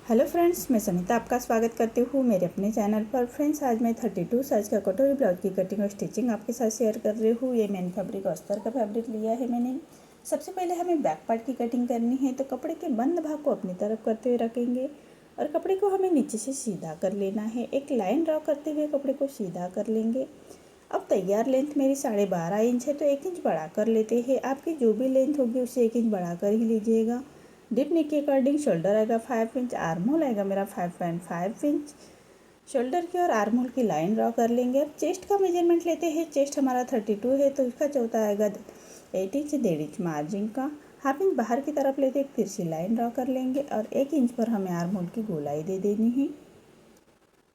Hello friends, मैं समिता आपका स्वागत करती हूँ मेरे अपने चैनल पर। फ्रेंड्स, आज मैं 32 साइज़ का कटोरी ब्लाउज की कटिंग और स्टिचिंग आपके साथ शेयर कर रही हूँ। ये मैंने फैब्रिक अस्तर का फैब्रिक लिया है मैंने। सबसे पहले हमें बैक पार्ट की कटिंग करनी है, तो कपड़े के बंद भाग को अपनी तरफ करते हुए रखेंगे और कपड़े को हमें नीचे से सीधा कर लेना है। एक लाइन ड्रॉ करते हुए कपड़े को सीधा कर लेंगे। अब तैयार लेंथ मेरी 12.5 इंच है, तो 1 इंच बढ़ा कर लेते हैं। आपकी जो भी लेंथ होगी उसे 1 इंच बढ़ा कर ही लीजिएगा। डिप नेक के अकॉर्डिंग शोल्डर आएगा 5 इंच, आर्म होल आएगा मेरा 5.5 इंच। शोल्डर की और आर्म होल की लाइन ड्रॉ कर लेंगे। अब चेस्ट का मेजरमेंट लेते हैं। चेस्ट हमारा 32 है, तो इसका चौथा आएगा 8 इंच, 1.5 इंच मार्जिन का। हाफ इंच बाहर की तरफ लेते एक तिरछी लाइन ड्रॉ कर लेंगे और 1 इंच पर हमें आर्म होल की गोलाई दे देनी है।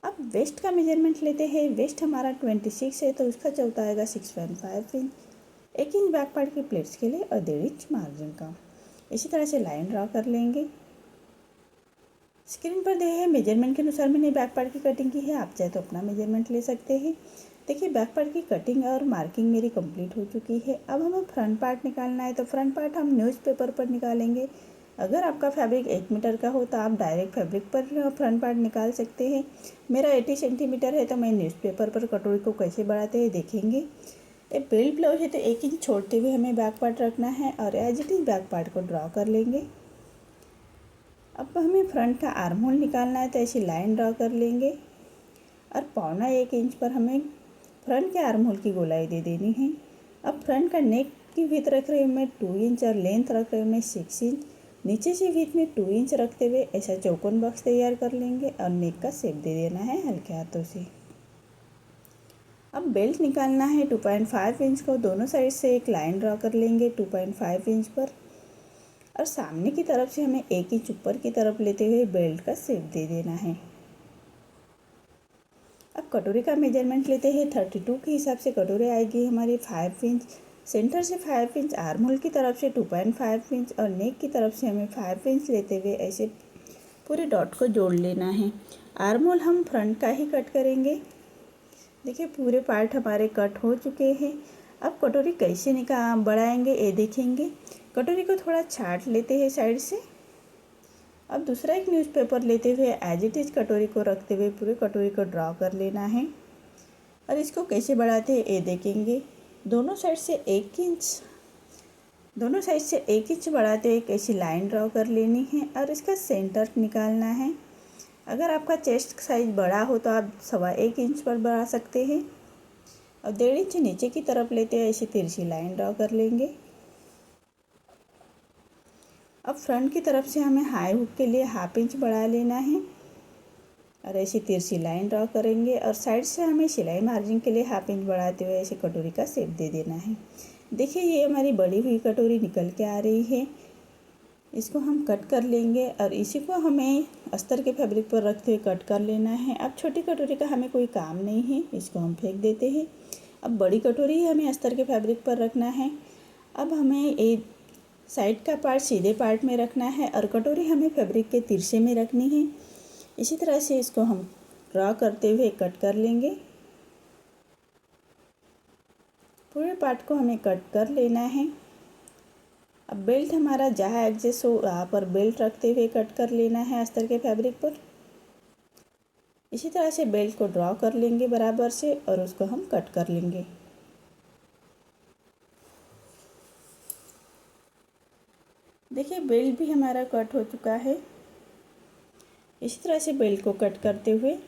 अब वेस्ट का मेजरमेंट लेते हैं। वेस्ट हमारा 26 है, तो उसका चौथा आएगा 6.5 इंच। 1 इंच बैक पार्ट की प्लेट्स के लिए और 1.5 इंच मार्जिन का। इसी तरह से लाइन ड्रॉ कर लेंगे। स्क्रीन पर दिए है मेजरमेंट के अनुसार मैंने बैक पार्ट की कटिंग की है। आप चाहे तो अपना मेजरमेंट ले सकते हैं। देखिए, बैक पार्ट की कटिंग और मार्किंग मेरी कंप्लीट हो चुकी है। अब हमें फ्रंट पार्ट निकालना है, तो फ्रंट पार्ट हम न्यूज़पेपर पर निकालेंगे। अगर आपका फैब्रिक 1 मीटर का हो तो आप डायरेक्ट फैब्रिक पर फ्रंट पार्ट निकाल सकते हैं। मेरा 80 सेंटीमीटर है, तो मैं न्यूज़पेपर पर कटोरी को कैसे बढ़ाते हैं देखेंगे। एक बेल्ट ब्लाउज है, तो 1 इंच छोड़ते हुए हमें बैक पार्ट रखना है और as it is back part को ड्रॉ कर लेंगे। अब हमें फ्रंट का आर्म होल निकालना है, तो ऐसी लाइन ड्रॉ कर लेंगे और 1.25 इंच पर हमें फ्रंट के आर्म होल की गोलाई दे देनी है। अब फ्रंट का नेक की विड्थ रख रही हूँ मैं 2 इंच और लेंथ रख रही हूँ मैं 6 इंच। नीचे से विड्थ में 2 इंच रखते हुए ऐसा चौकोन बॉक्स तैयार कर लेंगे और नेक का शेप दे देना है हल्के हाथों से। अब बेल्ट निकालना है 2.5 इंच को। दोनों साइड से एक लाइन ड्रॉ कर लेंगे 2.5 इंच पर और सामने की तरफ से हमें 1 इंच ऊपर की तरफ लेते हुए बेल्ट का शेप दे देना है। अब कटोरी का मेजरमेंट लेते हैं। 32 के हिसाब से कटोरी आएगी हमारी 5 इंच। सेंटर से 5 इंच, आर्म होल की तरफ से 2.5 इंच और नेक की तरफ से हमें 5 इंच लेते हुए ऐसे पूरे डॉट को जोड़ लेना है। आर्म होल हम फ्रंट का ही कट करेंगे। देखिए, पूरे पार्ट हमारे कट हो चुके हैं। अब कटोरी कैसे बढ़ाएंगे ये देखेंगे। कटोरी को थोड़ा छाट लेते हैं साइड से। अब दूसरा एक न्यूज़पेपर लेते हुए एज इट इज़ कटोरी को रखते हुए पूरे कटोरी को ड्रॉ कर लेना है और इसको कैसे बढ़ाते हैं ये देखेंगे। दोनों साइड से 1 इंच बढ़ाते हुए कैसी लाइन ड्रॉ कर लेनी है और इसका सेंटर निकालना है। अगर आपका चेस्ट साइज बड़ा हो तो आप 1.25 इंच पर बढ़ा सकते हैं और 1.5 इंच नीचे की तरफ लेते हैं ऐसी तिरछी लाइन ड्रॉ कर लेंगे। अब फ्रंट की तरफ से हमें हाई हुक के लिए 1/2 इंच बढ़ा लेना है और ऐसी तिरछी लाइन ड्रॉ करेंगे और साइड से हमें सिलाई मार्जिन के लिए 1/2 इंच बढ़ाते हुए ऐसे कटोरी का शेप दे देना है। देखिए, ये हमारी बड़ी हुई कटोरी निकल के आ रही है। इसको हम कट कर लेंगे और इसी को हमें अस्तर के फैब्रिक पर रखते हुए कट कर लेना है। अब छोटी कटोरी का हमें कोई काम नहीं है, इसको हम फेंक देते हैं। अब बड़ी कटोरी ही हमें अस्तर के फैब्रिक पर रखना है। अब हमें एक साइड का पार्ट सीधे पार्ट में रखना है और कटोरी हमें फैब्रिक के तिरछे में रखनी है। इसी तरह से इसको हम ड्रॉ करते हुए कट कर लेंगे। पूरे पार्ट को हमें कट कर लेना है। अब बेल्ट हमारा जहाँ एडजस्ट हो वहाँ पर बेल्ट रखते हुए कट कर लेना है अस्तर के फैब्रिक पर। इसी तरह से बेल्ट को ड्रॉ कर लेंगे बराबर से और उसको हम कट कर लेंगे। देखिए, बेल्ट भी हमारा कट हो चुका है। इसी तरह से बेल्ट को कट करते हुए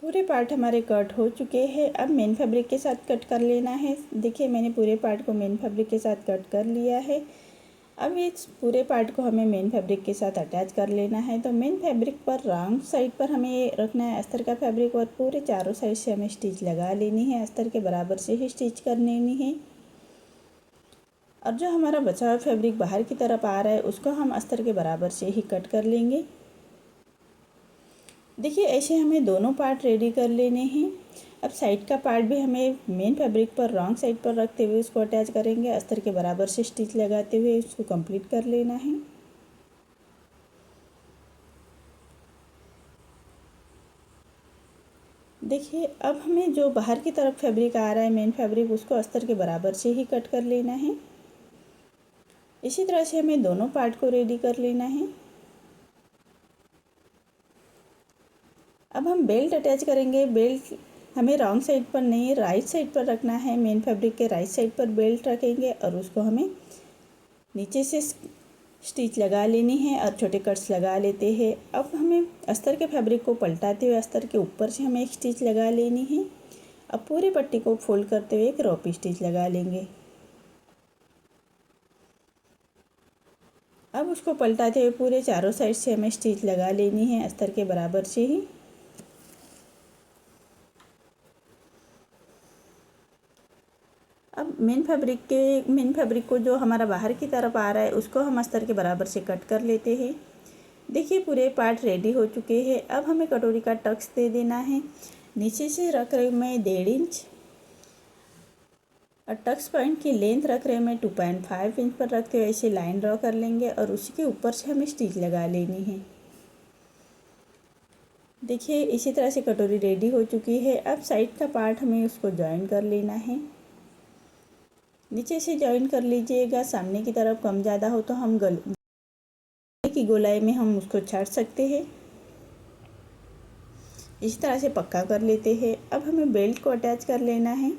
पूरे पार्ट हमारे कट हो चुके हैं। अब मेन फैब्रिक के साथ कट कर लेना है। देखिए, मैंने पूरे पार्ट को मेन फैब्रिक के साथ कट कर लिया है। अब इस पूरे पार्ट को हमें मेन फैब्रिक के साथ अटैच कर लेना है। तो मेन फैब्रिक पर रॉन्ग साइड पर हमें रखना है अस्तर का फैब्रिक और पूरे चारों साइड से हमें स्टिच लगा लेनी है। अस्तर के बराबर से ही स्टिच कर लेनी है और जो हमारा बचा हुआ फैब्रिक बाहर की तरफ आ रहा है उसको हम अस्तर के बराबर से ही कट कर लेंगे। देखिए, ऐसे हमें दोनों पार्ट रेडी कर लेने हैं। अब साइड का पार्ट भी हमें मेन फैब्रिक पर रॉन्ग साइड पर रखते हुए उसको अटैच करेंगे। अस्तर के बराबर से स्टिच लगाते हुए उसको कंप्लीट कर लेना है। देखिए, अब हमें जो बाहर की तरफ फैब्रिक आ रहा है मेन फैब्रिक उसको अस्तर के बराबर से ही कट कर लेना है। इसी तरह से हमें दोनों पार्ट को रेडी कर लेना है। अब हम बेल्ट अटैच करेंगे। बेल्ट हमें रॉन्ग साइड पर नहीं, राइट साइड पर रखना है। मेन फैब्रिक के राइट साइड पर बेल्ट रखेंगे और उसको हमें नीचे से स्टिच लगा लेनी है और छोटे कट्स लगा लेते हैं। अब हमें अस्तर के फैब्रिक को पलटाते हुए अस्तर के ऊपर से हमें एक स्टिच लगा लेनी है। अब पूरे पट्टी को फोल्ड करते हुए एक रॉपी स्टिच लगा लेंगे। अब उसको पलटाते हुए पूरे चारों साइड से हमें स्टिच लगा लेनी है अस्तर के बराबर से ही। अब मेन फैब्रिक को जो हमारा बाहर की तरफ आ रहा है उसको हम अस्तर के बराबर से कट कर लेते हैं। देखिए पूरे पार्ट रेडी हो चुके हैं। अब हमें कटोरी का टक्स दे देना है। नीचे से रख रही मैं 1.5 इंच और टक्स पॉइंट की लेंथ रख रहे हैं मैं 2.5 इंच पर रखते हुए ऐसे लाइन ड्रॉ कर लेंगे और उसी के ऊपर से हमें स्टिच लगा लेनी है। देखिए इसी तरह से कटोरी रेडी हो चुकी है। अब साइड का पार्ट हमें उसको जॉइन कर लेना है। नीचे से जॉइन कर लीजिएगा। सामने की तरफ कम ज़्यादा हो तो हम गले की गोलाई में हम उसको छाट सकते हैं। इसी तरह से पक्का कर लेते हैं। अब हमें बेल्ट को अटैच कर लेना है।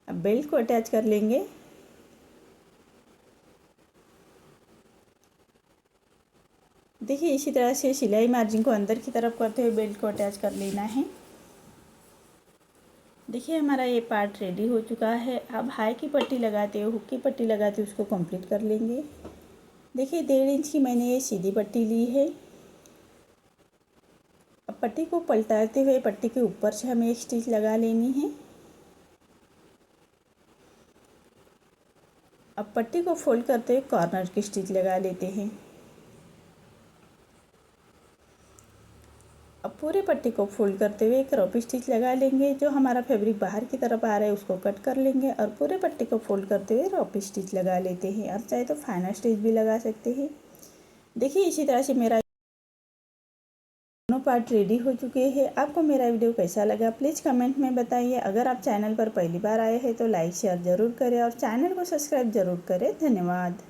अब बेल्ट को अटैच कर लेंगे। देखिए इसी तरह से सिलाई मार्जिन को अंदर की तरफ करते हुए बेल्ट को अटैच कर लेना है। देखिए हमारा ये पार्ट रेडी हो चुका है। अब हाई की पट्टी लगाते हुए, हुक की पट्टी लगाते हुए उसको कंप्लीट कर लेंगे। देखिए 1.5 इंच की मैंने ये सीधी पट्टी ली है। अब पट्टी को पलटाते हुए पट्टी के ऊपर से हमें एक स्टिच लगा लेनी है। अब पट्टी को फोल्ड करते हुए कॉर्नर की स्टिच लगा लेते हैं। अब पूरे पट्टी को फोल्ड करते हुए एक रॉपी स्टिच लगा लेंगे। जो हमारा फैब्रिक बाहर की तरफ आ रहा है उसको कट कर लेंगे और पूरे पट्टी को फोल्ड करते हुए रॉपी स्टिच लगा लेते हैं। आप चाहे तो फाइनल स्टिच भी लगा सकते हैं। देखिए इसी तरह से मेरा दोनों पार्ट रेडी हो चुके हैं। आपको मेरा वीडियो कैसा लगा प्लीज़ कमेंट में बताइए। अगर आप चैनल पर पहली बार आए हैं तो लाइक शेयर ज़रूर करें और चैनल को सब्सक्राइब ज़रूर करें। धन्यवाद।